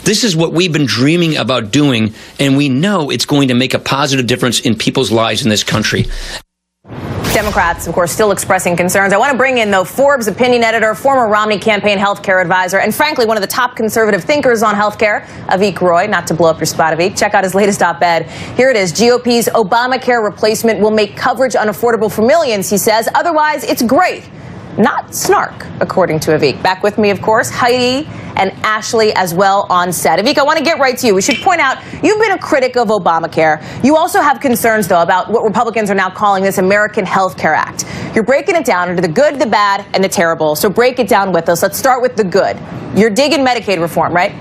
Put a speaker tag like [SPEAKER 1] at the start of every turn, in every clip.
[SPEAKER 1] This is what we've been dreaming about doing, and we know it's going to make a positive difference in people's lives in this country.
[SPEAKER 2] Democrats, of course, still expressing concerns. I want to bring in, though, Forbes opinion editor, former Romney campaign healthcare advisor, and frankly, one of the top conservative thinkers on healthcare, Avik Roy. Not to blow up your spot, Avik. Check out his latest op-ed. Here it is. GOP's Obamacare replacement will make coverage unaffordable for millions, he says. Otherwise, it's great. Not snark, according to Avik. Back with me, of course, Heidi and Ashley as well on set. Avik, I want to get right to you. We should point out, you've been a critic of Obamacare. You also have concerns, though, about what Republicans are now calling this American Health Care Act. You're breaking it down into the good, the bad, and the terrible. So break it down with us. Let's start with the good. You're digging Medicaid reform, right?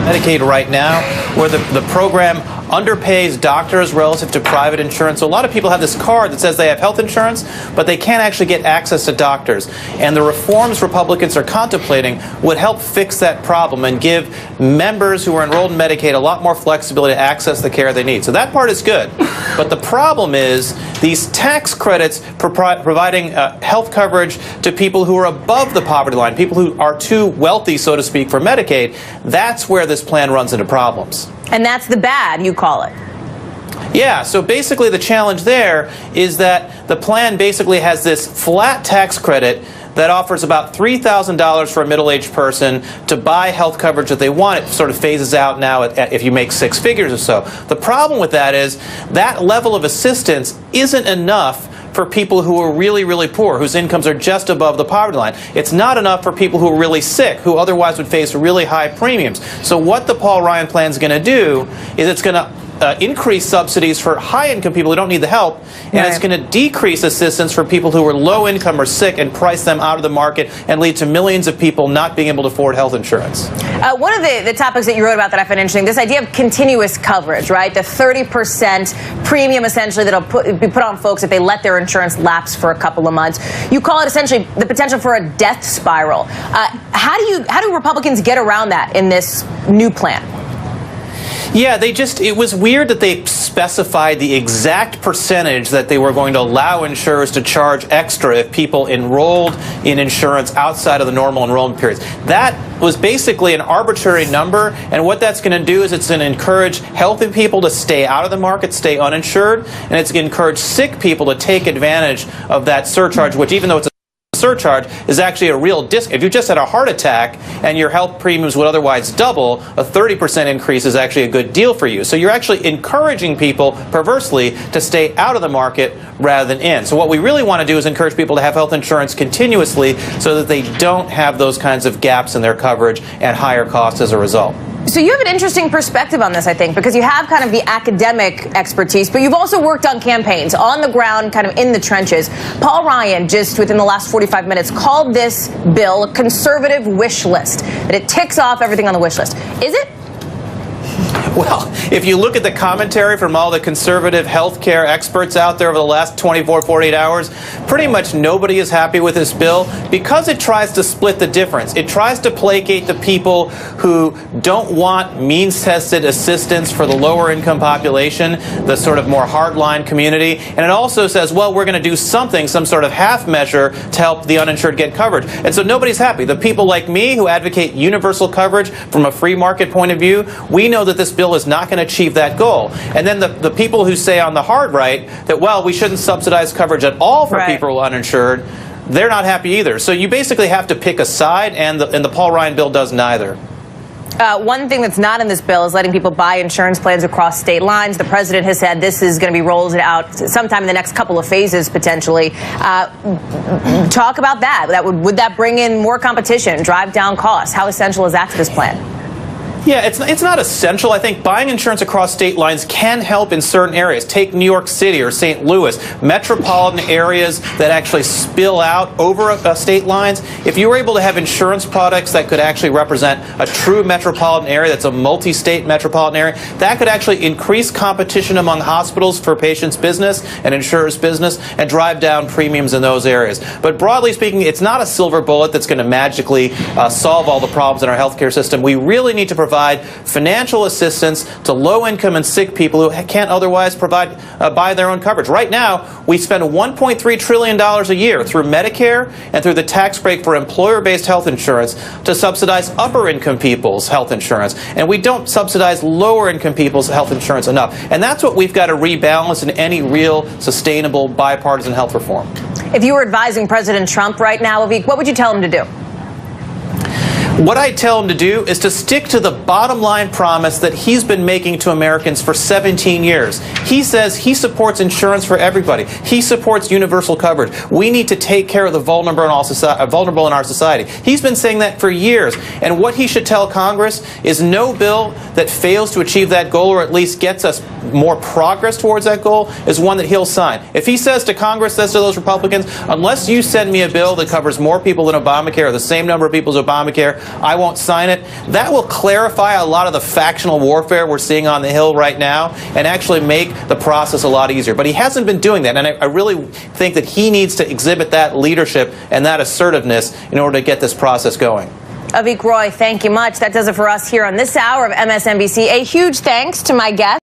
[SPEAKER 3] Medicaid right now, where the program underpays doctors relative to private insurance. So a lot of people have this card that says they have health insurance, but they can't actually get access to doctors. And the reforms Republicans are contemplating would help fix that problem and give members who are enrolled in Medicaid a lot more flexibility to access the care they need. So that part is good. But the problem is these tax credits providing health coverage to people who are above the poverty line, people who are too wealthy, so to speak, for Medicaid. That's where this plan runs into problems.
[SPEAKER 2] And that's the bad, you call it.
[SPEAKER 3] Yeah, so basically the challenge there is that the plan basically has this flat tax credit that offers about $3,000 for a middle-aged person to buy health coverage that they want. It sort of phases out now if you make six figures or so. The problem with that is that level of assistance isn't enough for people who are really, really poor, whose incomes are just above the poverty line. It's not enough for people who are really sick, who otherwise would face really high premiums. So what the Paul Ryan plan is going to do is it's going to increase subsidies for high-income people who don't need the help, and it's going to decrease assistance for people who are low-income or sick and price them out of the market and lead to millions of people not being able to afford health insurance.
[SPEAKER 2] One of the topics that you wrote about that I find interesting, this idea of continuous coverage, right? The 30% premium essentially that'll be put on folks if they let their insurance lapse for a couple of months. You call it essentially the potential for a death spiral. How do Republicans get around that in this new plan?
[SPEAKER 3] Yeah, it was weird that they specified the exact percentage that they were going to allow insurers to charge extra if people enrolled in insurance outside of the normal enrollment periods. That was basically an arbitrary number, and what that's going to do is it's going to encourage healthy people to stay out of the market, stay uninsured, and it's going to encourage sick people to take advantage of that surcharge, which even though it's a surcharge is actually a real discount. If you just had a heart attack and your health premiums would otherwise double, a 30% increase is actually a good deal for you. So you're actually encouraging people, perversely, to stay out of the market rather than in. So what we really want to do is encourage people to have health insurance continuously so that they don't have those kinds of gaps in their coverage and higher costs as a result.
[SPEAKER 2] So you have an interesting perspective on this, I think, because you have kind of the academic expertise, but you've also worked on campaigns, on the ground, kind of in the trenches. Paul Ryan, just within the last 45 minutes, called this bill a conservative wish list, that it ticks off everything on the wish list. Is it?
[SPEAKER 3] Well, if you look at the commentary from all the conservative healthcare experts out there over the last 24, 48 hours, pretty much nobody is happy with this bill because it tries to split the difference. It tries to placate the people who don't want means-tested assistance for the lower-income population, the sort of more hardline community. And it also says, well, we're going to do something, some sort of half measure to help the uninsured get coverage. And so nobody's happy. The people like me who advocate universal coverage from a free market point of view, we know that this bill is not going to achieve that goal. And then the people who say on the hard right that, well, we shouldn't subsidize coverage at all for people who are uninsured, they're not happy either. So you basically have to pick a side, and the Paul Ryan bill does neither.
[SPEAKER 2] One thing that's not in this bill is letting people buy insurance plans across state lines. The president has said this is going to be rolled out sometime in the next couple of phases, potentially. Talk about that. Would that bring in more competition, drive down costs? How essential is that to this plan?
[SPEAKER 3] Yeah, it's not essential. I think buying insurance across state lines can help in certain areas. Take New York City or St. Louis, metropolitan areas that actually spill out over state lines. If you were able to have insurance products that could actually represent a true metropolitan area, that's a multi-state metropolitan area, that could actually increase competition among hospitals for patients' business and insurers' business and drive down premiums in those areas. But broadly speaking, it's not a silver bullet that's going to magically solve all the problems in our healthcare system. We really need to provide provide financial assistance to low-income and sick people who can't otherwise buy their own coverage. Right now, we spend $1.3 trillion a year through Medicare and through the tax break for employer-based health insurance to subsidize upper-income people's health insurance. And we don't subsidize lower-income people's health insurance enough. And that's what we've got to rebalance in any real, sustainable, bipartisan health reform.
[SPEAKER 2] If you were advising President Trump right now, Avik, what would you tell him to do?
[SPEAKER 3] What I tell him to do is to stick to the bottom line promise that he's been making to Americans for 17 years. He says he supports insurance for everybody. He supports universal coverage. We need to take care of the vulnerable in our society. He's been saying that for years. And what he should tell Congress is no bill that fails to achieve that goal, or at least gets us more progress towards that goal, is one that he'll sign. If he says to Congress, says to those Republicans, unless you send me a bill that covers more people than Obamacare, or the same number of people as Obamacare, I won't sign it. That will clarify a lot of the factional warfare we're seeing on the Hill right now and actually make the process a lot easier. But he hasn't been doing that, and I really think that he needs to exhibit that leadership and that assertiveness in order to get this process going.
[SPEAKER 2] Avik Roy, thank you much. That does it for us here on this hour of MSNBC. A huge thanks to my guest.